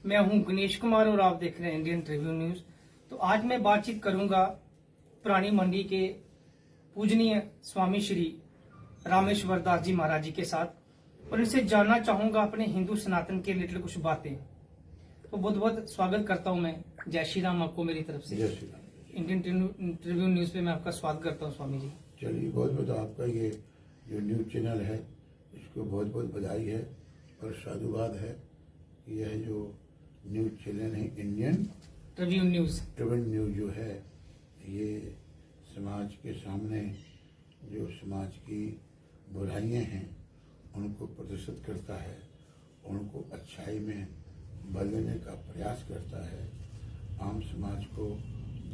मैं हूं गणेश कुमार और आप देख रहे हैं इंडियन ट्रिब्यून न्यूज। तो आज मैं बातचीत करूंगा पुरानी मंडी के पूजनीय स्वामी श्री रामेश्वर दास जी महाराज जी के साथ और इनसे जानना चाहूंगा अपने हिंदू सनातन के रिलेटेड कुछ बातें। तो बहुत बहुत स्वागत करता हूं मैं। जय श्री राम आपको मेरी तरफ से। जय Shri Ram. Indian Tribune news पे मैं आपका स्वागत करता हूं स्वामी जी। चलिए, बहुत बहुत आपका ये जो न्यूज चैनल है इसको बहुत बहुत बधाई है और साधुवाद है। यह जो न्यूज चैनल है इंडियन ट्रिब्यून न्यूज जो है ये समाज के सामने जो समाज की बुराइयां हैं उनको प्रदर्शित करता है, उनको अच्छाई में बदलने का प्रयास करता है, आम समाज को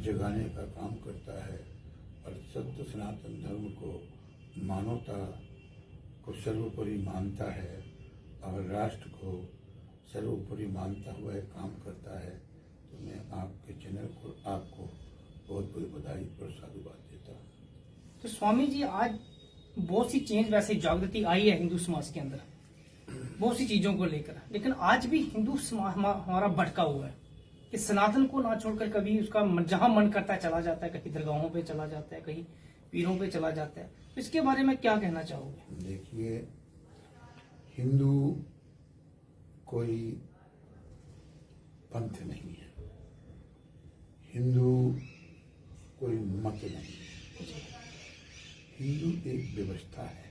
जगाने का काम करता है और सत्य सनातन धर्म को मानवता को सर्वोपरि मानता है और राष्ट्र को सर्वोपरि मानता हुआ एक काम करता है। तो मैं आपके चैनल को आपको बहुत बहुत बधाई और साधुवाद देता हूँ। तो स्वामी जी, आज बहुत सी चेंज वैसे जागृति आई है हिंदू समाज के अंदर बहुत सी चीजों को लेकर, लेकिन आज भी हिंदू समाज हमारा भटका हुआ है कि सनातन को ना छोड़कर कभी उसका जहां मन करता है चला जाता है, कहीं दरगाहों पे चला जाता है, कहीं पीरों पे चला जाता है। तो इसके बारे में क्या कहना चाहोगे? देखिए, हिंदू कोई पंथ नहीं है, हिंदू कोई मत नहीं है, हिंदू एक व्यवस्था है।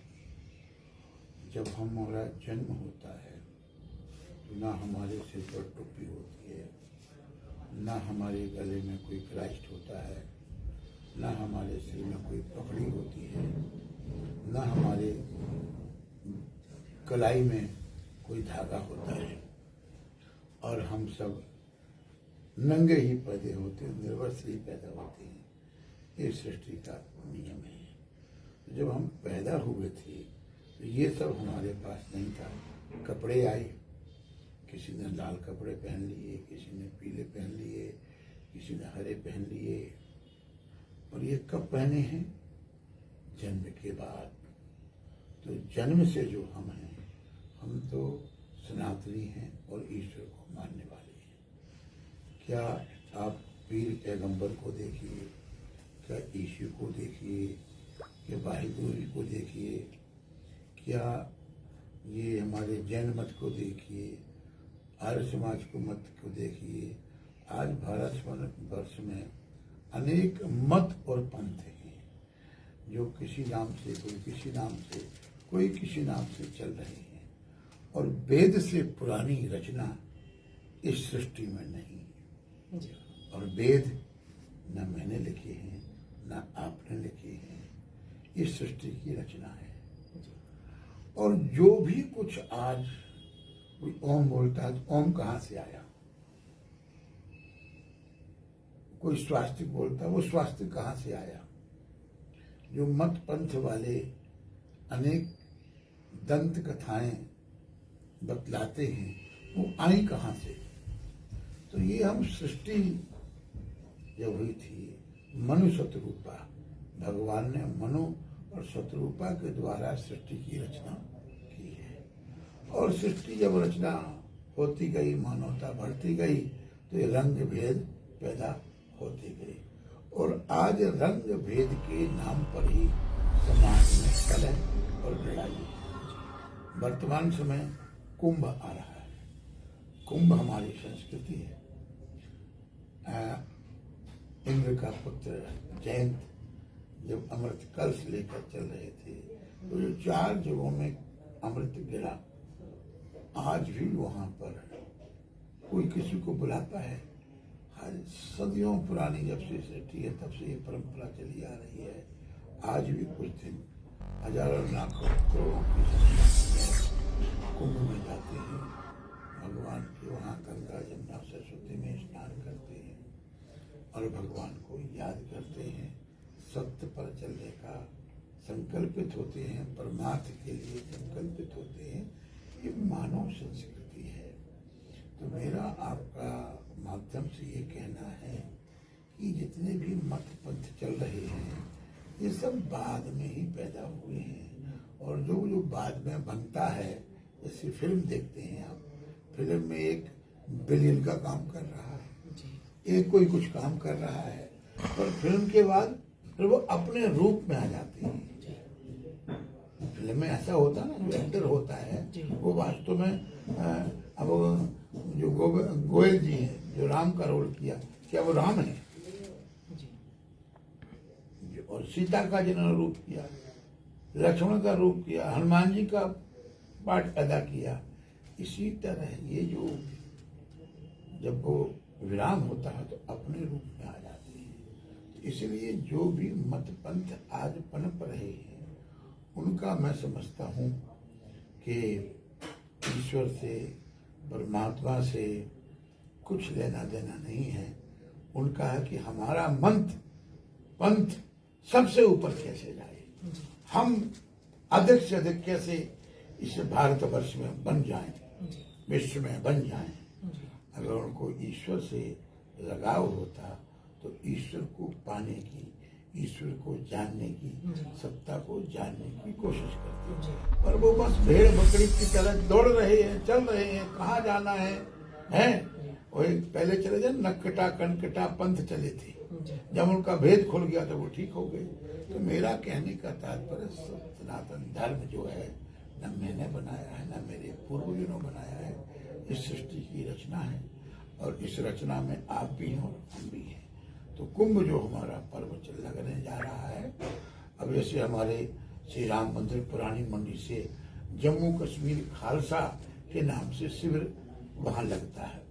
जब हमारा जन्म होता है तो ना हमारे सिर पर टोपी होती है, ना हमारे गले में कोई क्राइस्ट होता है, ना हमारे सिर में कोई पगड़ी होती है, ना हमारे कलाई में कोई धागा होता है और हम सब नंगे ही पैदा होते हैं, निर्वस्त्र से ही पैदा होते हैं। ये सृष्टि का नियम है। जब हम पैदा हुए थे तो ये सब हमारे पास नहीं था। कपड़े आए, किसी ने लाल कपड़े पहन लिए, किसी ने पीले पहन लिए, किसी ने हरे पहन लिए। और ये कब पहने हैं? जन्म के बाद। तो जन्म से जो हम हैं, हम तो सनातनी हैं और ईश्वर को मानने वाले हैं। क्या आप पीर पैगंबर को देखिए, क्या यीशु को देखिए, क्या वाहिगुरु को देखिए, क्या ये हमारे जैन मत को देखिए, आर्य समाज को मत को देखिए। आज भारत वर्ष में अनेक मत और पंथ हैं जो किसी नाम से, कोई किसी नाम से, कोई किसी नाम से चल रहे हैं और वेद से पुरानी रचना इस सृष्टि में नहीं है। और वेद न मैंने लिखे हैं न आपने लिखे हैं, इस सृष्टि की रचना है। और जो भी कुछ आज कोई ओम बोलता है, ओम कहाँ से आया? कोई स्वास्तिक बोलता है, वो स्वास्तिक कहाँ से आया? जो मत पंथ वाले अनेक दंत कथाएं बतलाते हैं, वो आई कहाँ से? तो ये हम सृष्टि जब हुई थी, मनु शतरूपा, भगवान ने मनु और शतरूपा के द्वारा सृष्टि की रचना की है। और सृष्टि जब रचना होती गई, मानवता बढ़ती गई, तो ये रंग भेद पैदा होती गई। और आज रंग भेद के नाम पर ही समाज में कलह और लड़ाई है। वर्तमान समय कुंभ आ रहा है। कुंभ हमारी संस्कृति है। इंद्र का पुत्र जयंत जब अमृत कलश लेकर चल रहे थे तो जो 4 जगहों में अमृत गिरा, आज भी वहां पर कोई किसी को बुलाता है। हर सदियों पुरानी जब से सृष्टि है तब से ये परंपरा चली आ रही है। आज भी कुछ दिन हजारों लाखों करोड़ों की संख्या कुंभ में जाते हैं, भगवान के वहां गंगा यमुना सरस्वती में स्नान करते हैं और भगवान को याद करते हैं, सत्य पर चलने का संकल्पित होते हैं, परमार्थ के लिए संकल्पित होते हैं। ये मानव संस्कृति है। तो मेरा आपका माध्यम से ये कहना है कि जितने भी मत पंथ चल रहे हैं ये सब बाद में ही पैदा हुए हैं। और जो बाद में बनता है, जैसे फिल्म देखते हैं आप, फिल्म में एक बिलियन का काम कर रहा है, जी एक कोई कुछ काम कर रहा है, और फिल्म के बाद फिर वो अपने रूप में आ जाती है। जी फिल्म में ऐसा होता है ना, जो एक्टर होता है जी। वो वास्तव में अब जो गोयल जी हैं जो राम का रोल किया, क्या वो राम है? जी और सीता का जिन्होंने रूप किया, लक्ष्मण का रूप किया, हनुमान जी का पार्ट अदा किया, इसी तरह ये जो जब वो विराम होता है तो अपने रूप में आ जाते हैं। तो इसलिए जो भी मत पंथ आज पनप रहे हैं उनका मैं समझता हूँ कि ईश्वर से, परमात्मा से कुछ लेना देना नहीं है। उनका है कि हमारा पंथ सबसे ऊपर कैसे जाए, हम अधिक से अधिक कैसे इस भारतवर्ष में बन जाएं, विश्व में बन जाएं। अगर उनको ईश्वर से लगाव होता तो ईश्वर को पाने की, ईश्वर को जानने की, सत्ता को जानने की कोशिश करते, पर वो बस भेड़ बकरी की तरह दौड़ रहे हैं, चल रहे हैं, कहाँ जाना है? वो पहले चले जाए नक्कटा कनकटा पंथ चले थे, जब उनका भेद खुल गया तो वो ठीक हो गए। तो मेरा कहने का तात्पर्य सनातन धर्म जो है न मैंने बनाया है न मेरे पूर्वजों ने बनाया है, इस सृष्टि की रचना है और इस रचना में आप भी हैं और हम भी हैं। तो कुंभ जो हमारा पर्व लगने जा रहा है, अब जैसे हमारे श्री राम मंदिर पुरानी मंडी से जम्मू कश्मीर खालसा के नाम से शिविर वहाँ लगता है,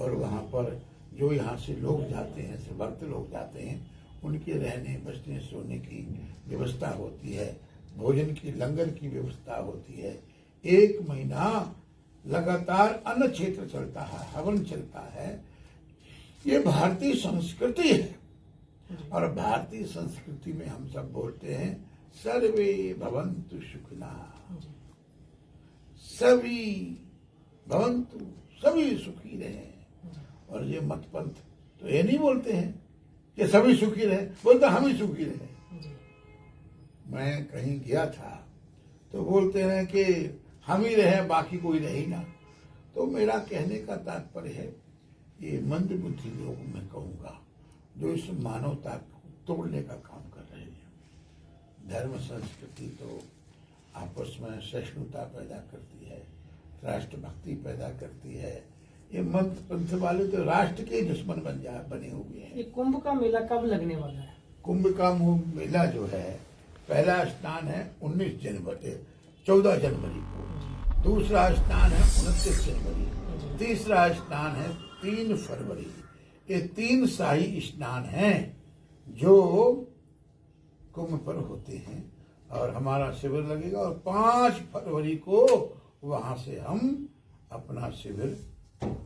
और वहाँ पर जो यहाँ से लोग जाते हैं, से भक्त लोग जाते हैं, उनके रहने बसने सोने की व्यवस्था होती है, भोजन की लंगर की व्यवस्था होती है। 1 महीना लगातार अन्न क्षेत्र चलता है, हवन चलता है। ये भारतीय संस्कृति है, और भारतीय संस्कृति में हम सब बोलते हैं सर्वे भवन्तु सुखिना, सभी भवन्तु, सभी सुखी रहे। और ये मत पंथ तो ये नहीं बोलते हैं कि सभी सुखी रहे, बोलते हम ही सुखी रहे। मैं कहीं गया था तो बोलते हैं कि हम ही रहे, बाकी कोई रहे ही ना। तो मेरा कहने का तात्पर्य है, ये मंदबुद्धि लोग मैं कहूँगा जो इस मानवता को तोड़ने का काम कर रहे हैं। धर्म संस्कृति तो आपस में सहिष्णुता पैदा करती है, राष्ट्रभक्ति पैदा करती है। ये मंत्र पंथ वाले तो राष्ट्र के दुश्मन बने हुए हैं। ये कुंभ का मेला कब लगने वाला है? कुंभ का मेला जो है, पहला स्नान है 14 जनवरी को, दूसरा स्नान है 29 जनवरी, तीसरा स्नान है 3 फरवरी। ये 3 शाही स्नान हैं जो कुंभ पर होते हैं, और हमारा शिविर लगेगा, और 5 फरवरी को वहां से हम अपना शिविर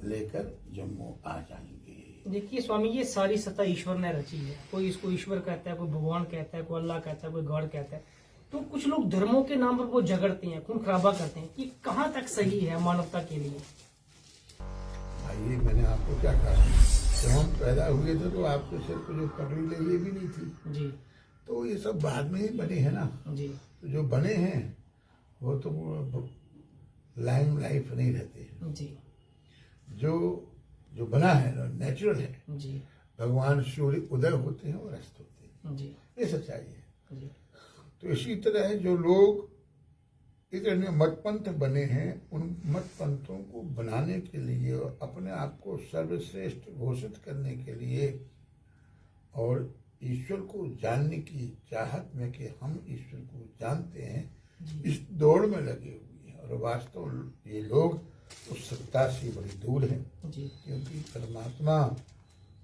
लेकर जम्मू आ जाएंगे। देखिए स्वामी, ये सारी सत्ता ईश्वर ने रची है। कोई इसको ईश्वर कहता है, कोई भगवान कहता है, कोई अल्लाह कहता है, कोई गॉड कहता है। तो कुछ लोग धर्मों के नाम पर वो झगड़ते हैं, खून खराबा करते हैं, कि कहाँ तक सही है मानवता के लिए? भाई मैंने आपको क्या कहा, जब हम पैदा हुए थे तो आपके सिर पर जो पगड़ी लगी ये भी नहीं थी जी। तो ये सब बाद में ही बने हैं ना जी। तो जो बने हैं वो तो लाइम लाइफ नहीं रहते हैं। जी। जो बना है नेचुरल है। जी। भगवान सूर्य उदय होते हैं और अस्त होते हैं। जी। ये सच्चाई है। जी। तो इसी तरह है, जो लोग इतने मतपंथ बने हैं, उन मतपंथों को बनाने के लिए, अपने आप को सर्वश्रेष्ठ घोषित करने के लिए, और ईश्वर को जानने की चाहत में कि हम ईश्वर को जानते हैं, इस दौड़ में लगे हुए हैं। और वास्तव ये लोग उस सत्ता से बड़ी दूर हैं, क्योंकि परमात्मा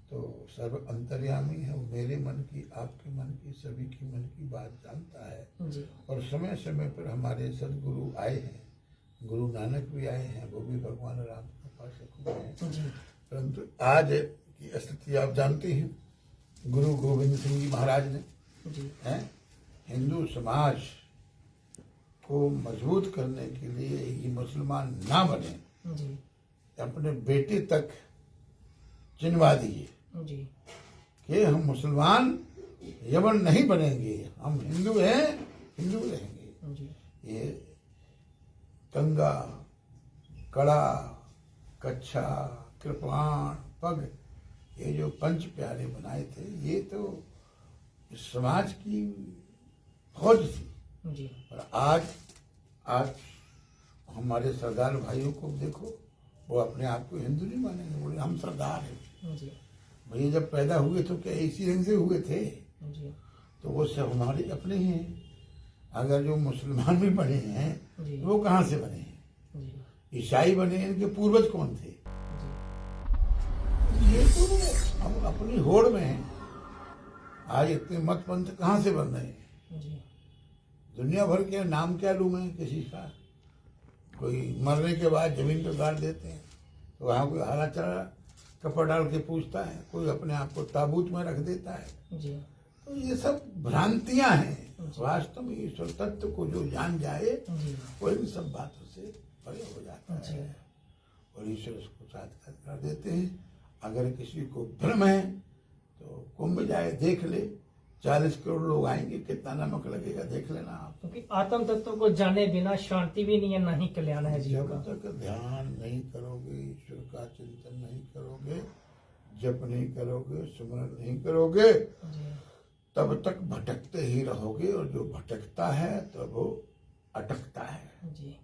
तो सर्व अंतर्यामी है। वो मेरे मन की, आपके मन की, सभी की मन की बात जानता है। जी। और समय समय पर हमारे सदगुरु आए हैं, गुरु नानक भी आए हैं, वो भी भगवान राम के पास हुए हैं। परंतु आज की स्थिति आप जानते हैं, गुरु गोविंद सिंह जी महाराज ने हैं हिंदू समाज को मजबूत करने के लिए, ये मुसलमान ना बने, अपने बेटे तक चिन्हवा दिए कि हम मुसलमान यमन नहीं बनेंगे, हम हिंदू हैं, हिंदू रहेंगे। ये कंगा, कड़ा, कच्छा, कृपाण, पग, ये जो पंच प्यारे बनाए थे, ये तो समाज की फौज थी। जी और आज हमारे सरदार भाइयों को देखो, वो अपने आप को हिंदू नहीं मानेंगे, बोले हम सरदार हैं। जी भैया जब पैदा हुए तो क्या इसी रंग से हुए थे? जी तो वो सब हमारे अपने ही हैं। अगर जो मुसलमान भी बने हैं जी वो कहाँ से बने हैं? जी ईसाई बने, इनके पूर्वज कौन थे? जी ये तो हम अपनी होड़ में हैं। आज इतने मत पंथ कहाँ से बन रहे हैं? जी दुनिया भर के नाम क्या लूं मैं किसी का? कोई मरने के बाद जमीन पर गाड़ देते हैं, तो वहाँ कोई हरा चरा कपड़ा डाल के पूछता है, कोई अपने आप को ताबूत में रख देता है। जी तो ये सब भ्रांतियां हैं। जी। वास्तव में ईश्वर तत्व को जो जान जाए जी वो इन सब बातों से परे हो जाता जी है और ईश्वर उसको साक्षात कर देते हैं। अगर किसी को भ्रम है तो कुंभ जाए, देख ले, 40 करोड़ लोग आएंगे, कितना नमक लगेगा देख लेना आप। क्योंकि आत्म तत्व को जाने बिना शांति भी नहीं है, ना ही कल्याण है जीव जब का। तक ध्यान नहीं करोगे, ईश्वर का चिंतन नहीं करोगे, जप नहीं करोगे, सुमरन नहीं करोगे, जी तब तक भटकते ही रहोगे। और जो भटकता है तो वो अटकता है, जी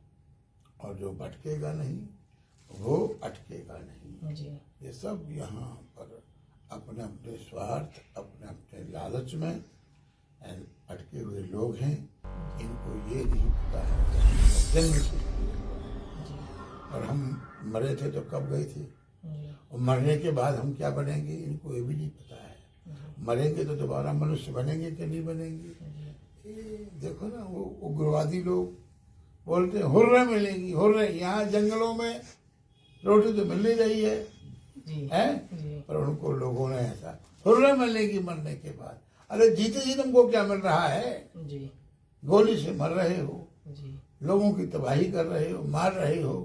और जो भटकेगा नहीं वो अटकेगा नहीं। जी ये सब यहाँ पर अपने अपने स्वार्थ, अपने अपने लालच में अटके हुए लोग हैं। इनको ये नहीं पता है कि हम जन्म से जी और हम मरे थे तो कब गए थे, जी और मरने के बाद हम क्या बनेंगे, इनको ये भी नहीं पता है। मरेंगे तो दोबारा मनुष्य बनेंगे कि नहीं बनेंगे? ये देखो ना, वो उग्रवादी लोग बोलते हैं हुर्रे मिलेंगी, हुर्रे। यहाँ जंगलों में रोटी तो मिल नहीं रही है, जी हैं? पर उनको लोगों ने ऐसा हुर्रे मिलेगी मरने के बाद। अरे जीते जी तुमको क्या मिल रहा है? जी गोली से मर रहे हो, जी लोगों की तबाही कर रहे हो, मार रहे हो,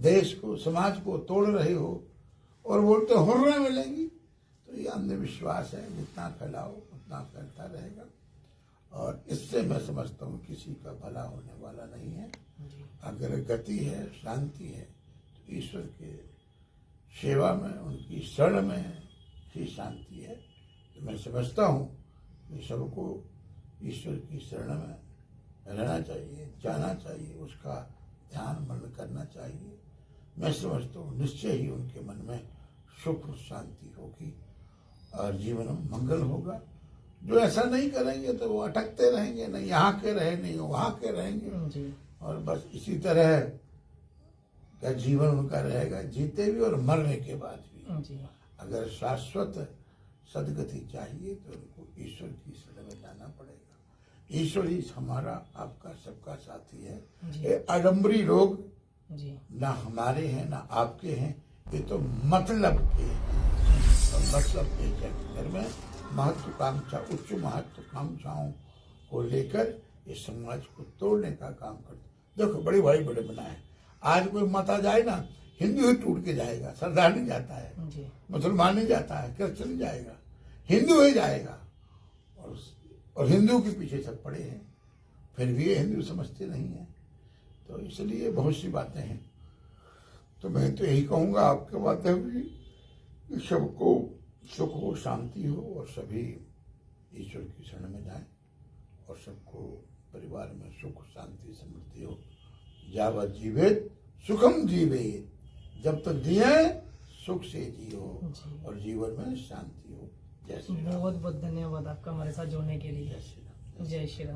देश को समाज को तोड़ रहे हो, और बोलते हुर्रे मिलेंगी। तो ये अंधविश्वास है, जितना फैलाओ उतना फैलता रहेगा, और इससे मैं समझता हूँ किसी का भला होने वाला नहीं है। अगर गति है, शांति है, तो ईश्वर के सेवा में, उनकी शरण में ही शांति है। तो मैं समझता हूँ कि सबको ईश्वर की शरण में रहना चाहिए, जाना चाहिए, उसका ध्यान मनन करना चाहिए। मैं समझता हूँ निश्चय ही उनके मन में सुख और शांति होगी और जीवन में मंगल होगा। जो ऐसा नहीं करेंगे तो वो अटकते रहेंगे, नहीं यहाँ के रहे, नहीं वहाँ के रहेंगे, जी और बस इसी तरह का जीवन उनका रहेगा, जीते भी और मरने के बाद भी। जी अगर शाश्वत सदगति चाहिए तो उनको ईश्वर की शरण में जाना पड़ेगा। ईश्वर ही हमारा, आपका, सबका साथी है। जी। ये आडम्बरी लोग जी ना हमारे हैं ना आपके हैं, ये तो मतलब के हैं। और मतलब के चक्कर में महत्वाकांक्षा, उच्च महत्वाकांक्षाओं को लेकर ये समाज को तोड़ने का काम करते। देखो बड़े भाई बड़े बनाए, आज कोई माता जाए ना, हिंदू ही टूट के जाएगा, सरदार नहीं जाता है, जी मुसलमान नहीं जाता है, क्रिश्चियन नहीं जाएगा, हिंदू ही जाएगा। और हिंदू के पीछे सब पड़े हैं, फिर भी ये हिंदू समझते नहीं है। तो इसलिए बहुत सी बातें हैं। तो मैं तो यही कहूँगा आपके माध्यम से कि सबको सुख हो, शांति हो, और सभी ईश्वर की शरण में जाएं, और सबको परिवार में सुख, शांति, समृद्धि हो। जावत जीवेत सुखम जीवेत, जब तक जिए सुख से जियो जी। और जीवन में शांति हो। जय श्री राम। बहुत बहुत धन्यवाद आपका हमारे साथ जुड़ने के लिए। जय श्री राम। जय श्री राम।